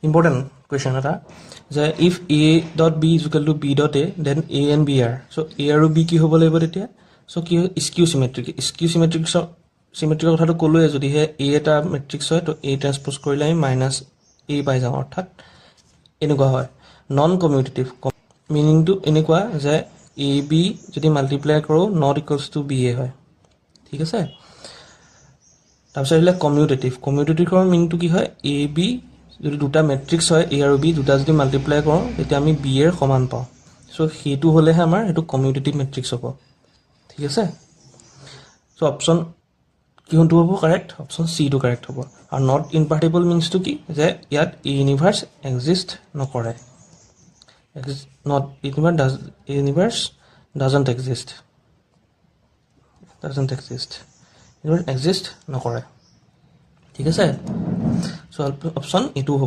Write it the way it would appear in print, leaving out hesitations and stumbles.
important question এটা যে if A dot B is equal to B dot A then A and B are so' A আৰু B কি হ'ব লাগিব তেতিয়া চ' কি হয় স্কিউ চিমেট্ৰিকৰ কথাটো ক'লোৱে যদিহে এ এটা মেট্ৰিক্স হয় তো এ ট্ৰান্সপ'জ কৰিলে আমি মাইনাছ এ পাই যাওঁ অৰ্থাৎ এনেকুৱা হয় নন কমিউটেটিভ মিনিংটো এনেকুৱা যে এ বি যদি মাল্টিপ্লাই কৰোঁ not equals to B A হয় ঠিক আছে তাৰপিছত আহিলে কমিউটেটিভৰ মিনিংটো কি হয় এ বি যদি দুটা মেট্ৰিক্স হয় এ আৰু বি দুটা যদি মাল্টিপ্লাই কৰোঁ তেতিয়া আমি বি এৰ সমান পাওঁ চ' সেইটো হ'লেহে আমাৰ সেইটো কমিউটেটিভ মেট্ৰিক্স হ'ব ঠিক আছে চ' অপশ্যন কিহনটো হ'ব কাৰেক্ট অপশ্যন চিটো কাৰেক্ট হ'ব আৰু নট ইনভাৰ্টিবল মিনছটো কি যে ইয়াত এ ইউনিভাৰ্ছ এক্সিষ্ট নকৰে ইউনিভাৰ্ছ ডাজণ্ট এক্সিষ্ট নকৰে ঠিক আছে চ' অপশ্যন এইটো হ'ব